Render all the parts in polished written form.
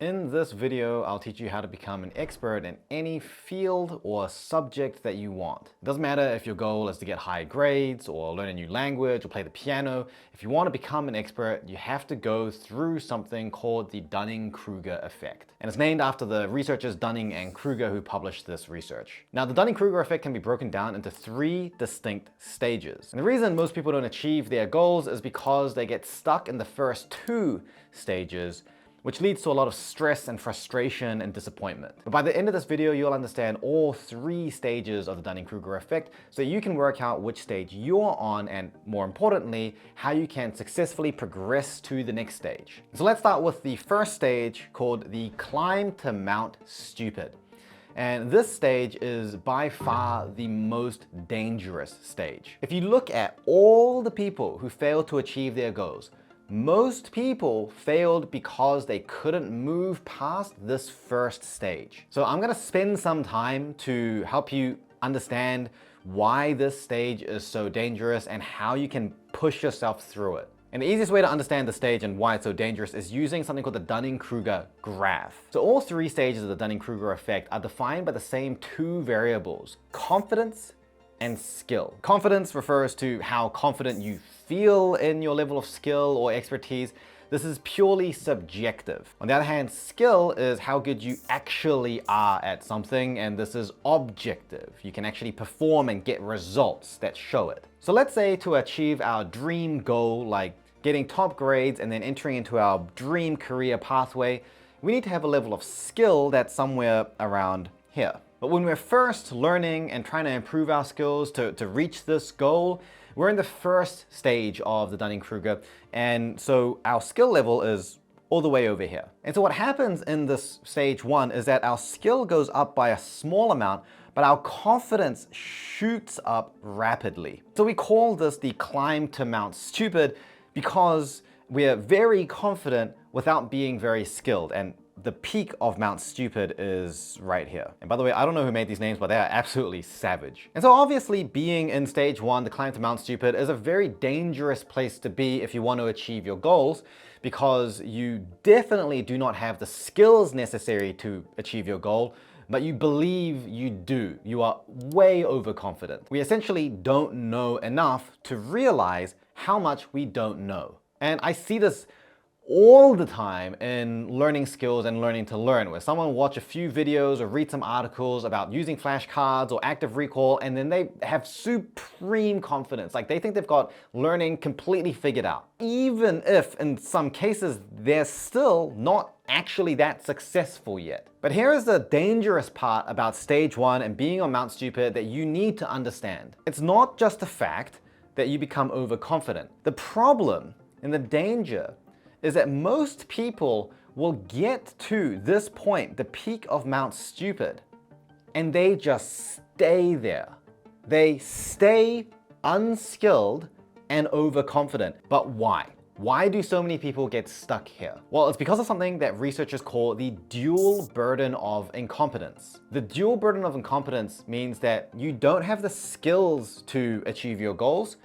In this video, I'll teach you how to become an expert in any field or subject that you want. It doesn't matter if your goal is to get high grades or learn a new language or play the piano. If you want to become an expert, you have to go through something called the Dunning Kruger Effect. And it's named after the researchers Dunning and Kruger who published this research. Now, the Dunning Kruger Effect can be broken down into 3 distinct stages. And the reason most people don't achieve their goals is because they get stuck in the first 2 stages, which leads to a lot of stress and frustration and disappointment. But by the end of this video, you'll understand all 3 stages of the Dunning-Kruger effect so you can work out which stage you're on and, more importantly, how you can successfully progress to the next stage. So let's start with the first stage called the climb to Mount Stupid. And this stage is by far the most dangerous stage. If you look at all the people who fail to achieve their goals, most people failed because they couldn't move past this first stage. So I'm gonna spend some time to help you understand why this stage is so dangerous and how you can push yourself through it. And the easiest way to understand the stage and why it's so dangerous is using something called the Dunning-Kruger graph. So all 3 stages of the Dunning-Kruger effect are defined by the same 2 variables: confidence and skill. Confidence refers to how confident you feel in your level of skill or expertise. This is purely subjective. On the other hand, skill is how good you actually are at something, and this is objective. You can actually perform and get results that show it. So let's say to achieve our dream goal, like getting top grades and then entering into our dream career pathway, we need to have a level of skill that's somewhere around here. But when we're first learning and trying to improve our skills to reach this goal, we're in the first stage of the Dunning-Kruger, and so our skill level is all the way over here. And so what happens in this stage 1 is that our skill goes up by a small amount, but our confidence shoots up rapidly. So we call this the climb to Mount Stupid because we're very confident without being very skilled, and the peak of Mount Stupid is right here. And by the way, I don't know who made these names, but they are absolutely savage. And so obviously being in stage 1, the climb to Mount Stupid, is a very dangerous place to be if you want to achieve your goals, because you definitely do not have the skills necessary to achieve your goal, but you believe you do. You are way overconfident. We essentially don't know enough to realize how much we don't know. And I see this all the time in learning skills and learning to learn, where someone will watch a few videos or read some articles about using flashcards or active recall, and then they have supreme confidence. Like they think they've got learning completely figured out, even if in some cases they're still not actually that successful yet. But here is the dangerous part about stage 1 and being on Mount Stupid that you need to understand. It's not just the fact that you become overconfident. The problem and the danger is that most people will get to this point, the peak of Mount Stupid, and they just stay there. They stay unskilled and overconfident. But why? Why do so many people get stuck here? Well, it's because of something that researchers call the dual burden of incompetence. The dual burden of incompetence means that you don't have the skills to achieve your goals,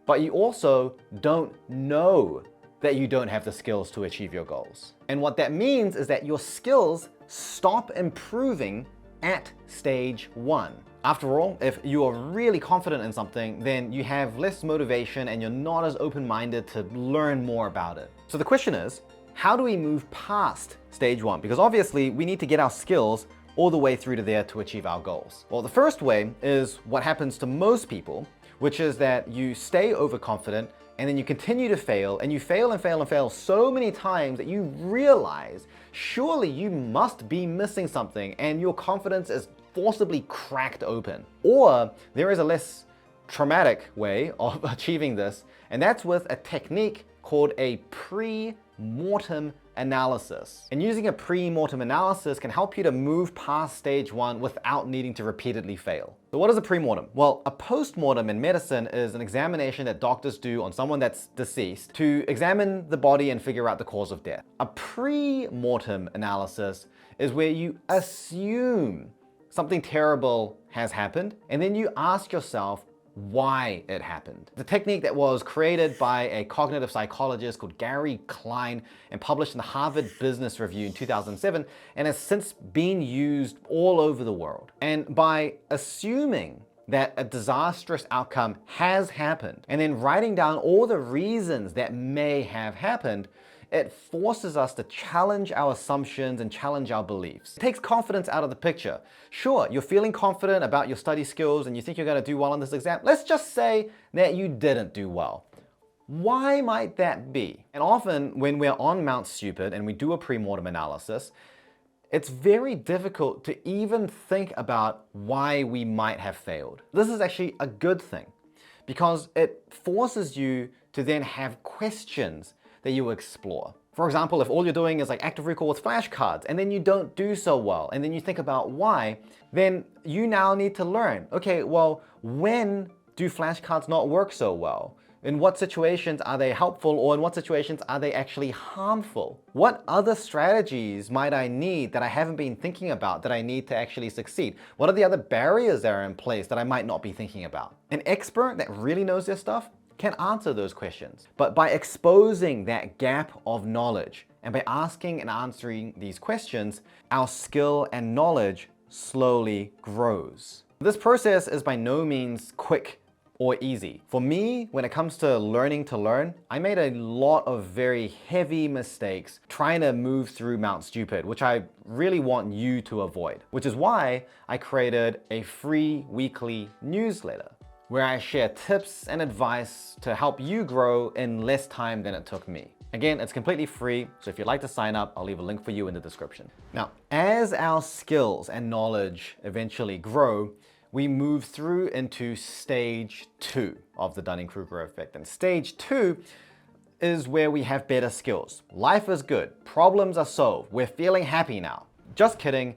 but you also don't know that you don't have the skills to achieve your goals. And what that means is that your skills stop improving at stage 1. After all, if you are really confident in something, then you have less motivation and you're not as open-minded to learn more about it. So the question is, how do we move past stage 1? Because obviously we need to get our skills all the way through to there to achieve our goals. Well, the first way is what happens to most people, which is that you stay overconfident and then you continue to fail, and you fail and fail and fail so many times that you realize surely you must be missing something and your confidence is forcibly cracked open. Or there is a less traumatic way of achieving this, and that's with a technique called a pre-mortem analysis. And using a pre-mortem analysis can help you to move past stage 1 without needing to repeatedly fail. So what is a pre-mortem? Well, a post-mortem in medicine is an examination that doctors do on someone that's deceased to examine the body and figure out the cause of death. A pre-mortem analysis is where you assume something terrible has happened, and then you ask yourself, why it happened. The technique that was created by a cognitive psychologist called Gary Klein and published in the Harvard Business Review in 2007 and has since been used all over the world. And by assuming that a disastrous outcome has happened and then writing down all the reasons that may have happened, it forces us to challenge our assumptions and challenge our beliefs. It takes confidence out of the picture. Sure, you're feeling confident about your study skills and you think you're going to do well on this exam. Let's just say that you didn't do well. Why might that be? And often when we're on Mount Stupid and we do a pre-mortem analysis, it's very difficult to even think about why we might have failed. This is actually a good thing because it forces you to then have questions that you explore. For example, if all you're doing is like active recall with flashcards and then you don't do so well and then you think about why, then you now need to learn, okay, well, when do flashcards not work so well? In what situations are they helpful, or in what situations are they actually harmful? What other strategies might I need that I haven't been thinking about that I need to actually succeed? What are the other barriers that are in place that I might not be thinking about? An expert that really knows their stuff can answer those questions. But by exposing that gap of knowledge and by asking and answering these questions, our skill and knowledge slowly grows. This process is by no means quick or easy. For me, when it comes to learning to learn, I made a lot of very heavy mistakes trying to move through Mount Stupid, which I really want you to avoid, which is why I created a free weekly newsletter where I share tips and advice to help you grow in less time than it took me. Again, it's completely free, so if you'd like to sign up, I'll leave a link for you in the description. Now, as our skills and knowledge eventually grow, we move through into stage 2 of the Dunning Kruger Effect. And stage 2 is where we have better skills. Life is good, problems are solved, we're feeling happy now. Just kidding,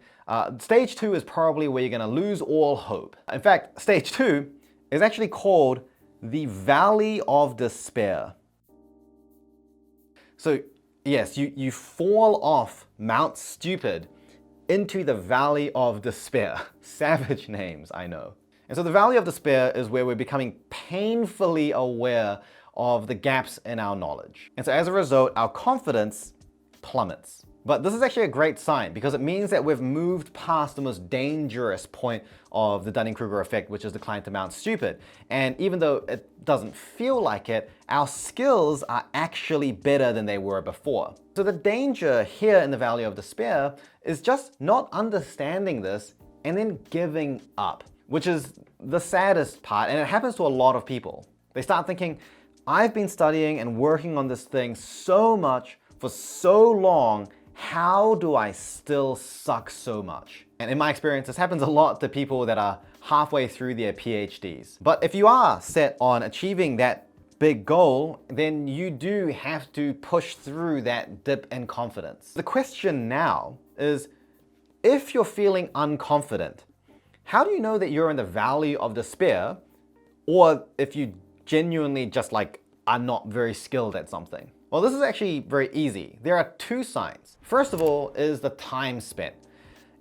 stage 2 is probably where you're gonna lose all hope. In fact, stage 2 is actually called the Valley of Despair. So yes, you fall off Mount Stupid into the Valley of Despair. Savage names, I know. And so the Valley of Despair is where we're becoming painfully aware of the gaps in our knowledge. And so as a result, our confidence plummets. But this is actually a great sign because it means that we've moved past the most dangerous point of the Dunning Kruger effect, which is the climb to Mount Stupid. And even though it doesn't feel like it, our skills are actually better than they were before. So the danger here in the Valley of Despair is just not understanding this and then giving up, which is the saddest part. And it happens to a lot of people. They start thinking, I've been studying and working on this thing so much for so long, how do I still suck so much? And in my experience, this happens a lot to people that are halfway through their PhDs. But if you are set on achieving that big goal, then you do have to push through that dip in confidence. The question now is, if you're feeling unconfident, how do you know that you're in the Valley of Despair, or if you genuinely just are not very skilled at something? Well, this is actually very easy. There are 2 signs. First of all is the time spent.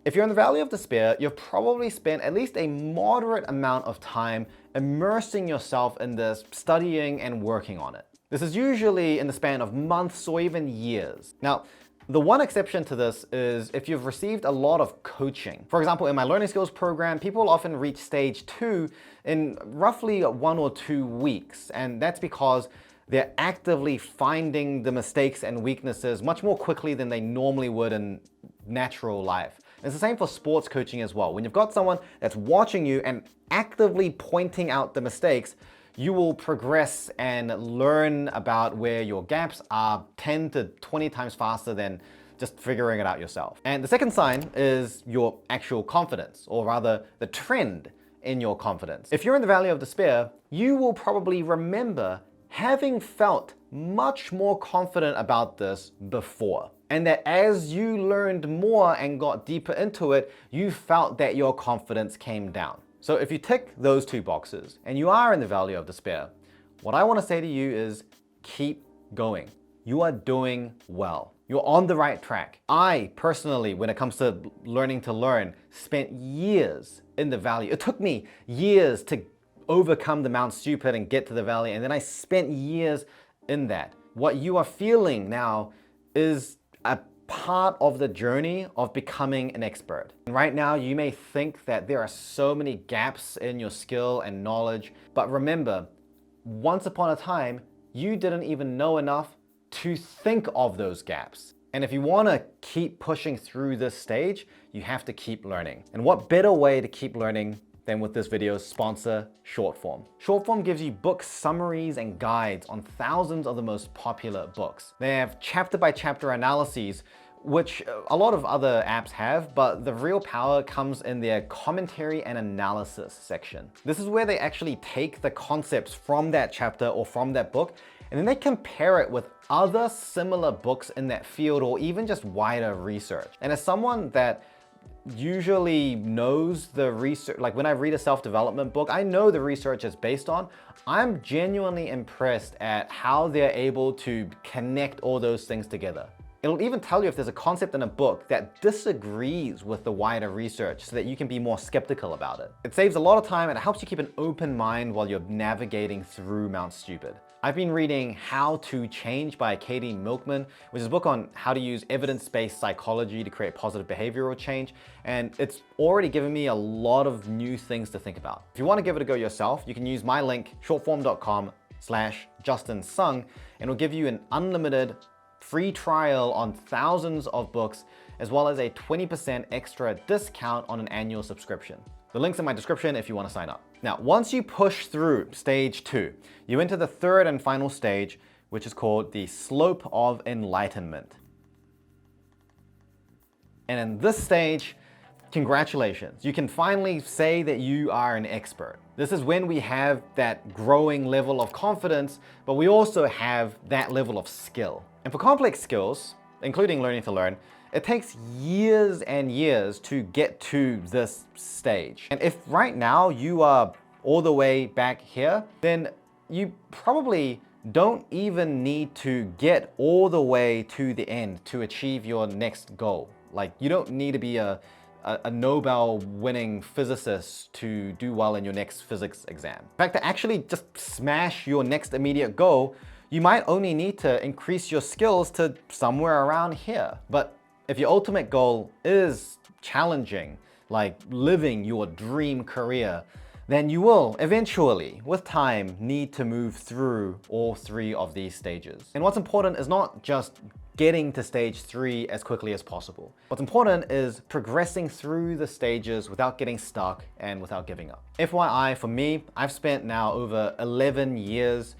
If you're in the Valley of Despair, you've probably spent at least a moderate amount of time immersing yourself in this, studying and working on it. This is usually in the span of months or even years. Now, the one exception to this is if you've received a lot of coaching. For example, in my learning skills program, people often reach stage 2 in roughly 1 or 2 weeks. And that's because they're actively finding the mistakes and weaknesses much more quickly than they normally would in natural life. It's the same for sports coaching as well. When you've got someone that's watching you and actively pointing out the mistakes, you will progress and learn about where your gaps are 10 to 20 times faster than just figuring it out yourself. And the second sign is your actual confidence, or rather the trend in your confidence. If you're in the Valley of Despair, you will probably remember having felt much more confident about this before. And that as you learned more and got deeper into it, you felt that your confidence came down. So if you tick those 2 boxes and you are in the Valley of Despair, what I want to say to you is keep going. You are doing well. You're on the right track. I personally, when it comes to learning to learn, spent years in the Valley. It took me years to overcome the Mount Stupid and get to the valley, and then I spent years in that. What you are feeling now is a part of the journey of becoming an expert. And right now, you may think that there are so many gaps in your skill and knowledge, but remember, once upon a time, you didn't even know enough to think of those gaps. And if you want to keep pushing through this stage, you have to keep learning. And what better way to keep learning than with this video's sponsor, Shortform. Shortform gives you book summaries and guides on thousands of the most popular books. They have chapter by chapter analyses, which a lot of other apps have, but the real power comes in their commentary and analysis section. This is where they actually take the concepts from that chapter or from that book, and then they compare it with other similar books in that field or even just wider research. And as someone that usually knows the research, like when I read a self-development book, I know the research it's based on. I'm genuinely impressed at how they're able to connect all those things together. It'll even tell you if there's a concept in a book that disagrees with the wider research so that you can be more skeptical about it. It saves a lot of time and it helps you keep an open mind while you're navigating through Mount Stupid. I've been reading How to Change by Katie Milkman, which is a book on how to use evidence-based psychology to create positive behavioral change, and it's already given me a lot of new things to think about. If you want to give it a go yourself, you can use my link, shortform.com/JustinSung, and it'll give you an unlimited free trial on thousands of books, as well as a 20% extra discount on an annual subscription. The link's in my description if you want to sign up. Now, once you push through stage 2, you enter the third and final stage, which is called the slope of enlightenment. And in this stage, congratulations, you can finally say that you are an expert. This is when we have that growing level of confidence, but we also have that level of skill. And for complex skills, including learning to learn, it takes years and years to get to this stage. And if right now you are all the way back here, then you probably don't even need to get all the way to the end to achieve your next goal. Like, you don't need to be a Nobel-winning physicist to do well in your next physics exam. In fact, to actually just smash your next immediate goal, you might only need to increase your skills to somewhere around here. But if your ultimate goal is challenging, like living your dream career, then you will eventually, with time, need to move through all 3 of these stages. And what's important is not just getting to stage 3 as quickly as possible. What's important is progressing through the stages without getting stuck and without giving up. FYI, for me, I've spent now over 11 years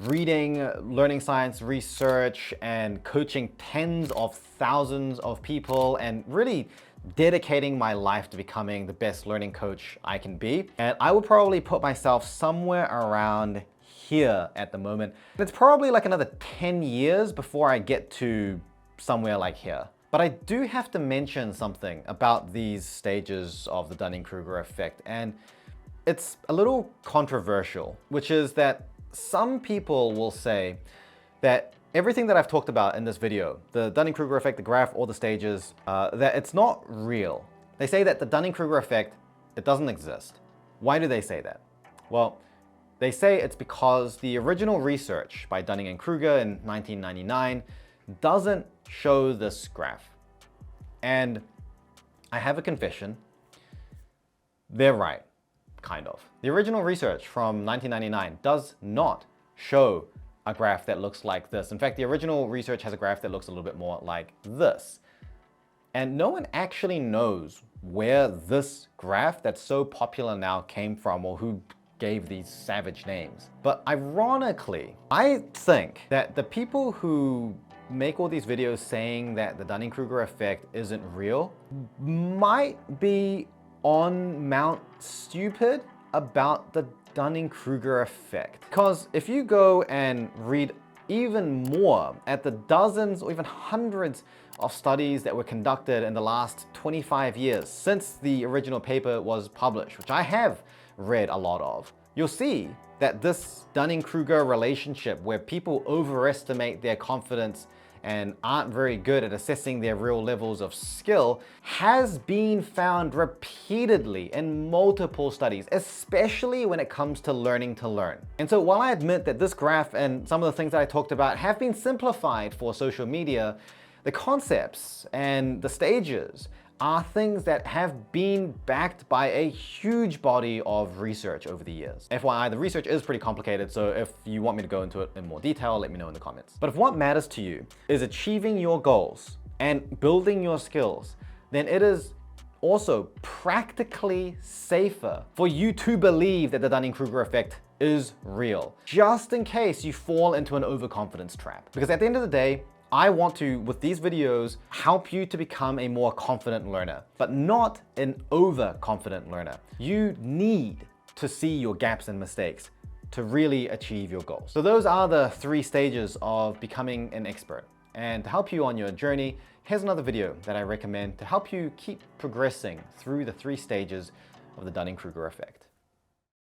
reading, learning science research, and coaching tens of thousands of people, and really dedicating my life to becoming the best learning coach I can be. And I would probably put myself somewhere around here at the moment. And it's probably like another 10 years before I get to somewhere like here. But I do have to mention something about these stages of the Dunning Kruger effect, and it's a little controversial, which is that some people will say that everything that I've talked about in this video, the Dunning Kruger effect, the graph, all the stages, that it's not real. They say that the Dunning Kruger effect, it doesn't exist. Why do they say that? Well, they say it's because the original research by Dunning and Kruger in 1999 doesn't show this graph. And I have a confession, they're right. Kind of. The original research from 1999 does not show a graph that looks like this. In fact, the original research has a graph that looks a little bit more like this. And no one actually knows where this graph that's so popular now came from, or who gave these savage names. But ironically, I think that the people who make all these videos saying that the Dunning Kruger effect isn't real might be on Mount Stupid about the Dunning Kruger effect. Because if you go and read even more at the dozens or even hundreds of studies that were conducted in the last 25 years since the original paper was published, which I have read a lot of, you'll see that this Dunning Kruger relationship where people overestimate their confidence and aren't very good at assessing their real levels of skill has been found repeatedly in multiple studies, especially when it comes to learning to learn. And so while I admit that this graph and some of the things that I talked about have been simplified for social media, the concepts and the stages are things that have been backed by a huge body of research over the years. FYI, the research is pretty complicated, so if you want me to go into it in more detail, let me know in the comments. But if what matters to you is achieving your goals and building your skills, then it is also practically safer for you to believe that the Dunning Kruger effect is real, just in case you fall into an overconfidence trap. Because at the end of the day, I want to, with these videos, help you to become a more confident learner, but not an overconfident learner. You need to see your gaps and mistakes to really achieve your goals. So those are the 3 stages of becoming an expert. And to help you on your journey, here's another video that I recommend to help you keep progressing through the 3 stages of the Dunning Kruger effect.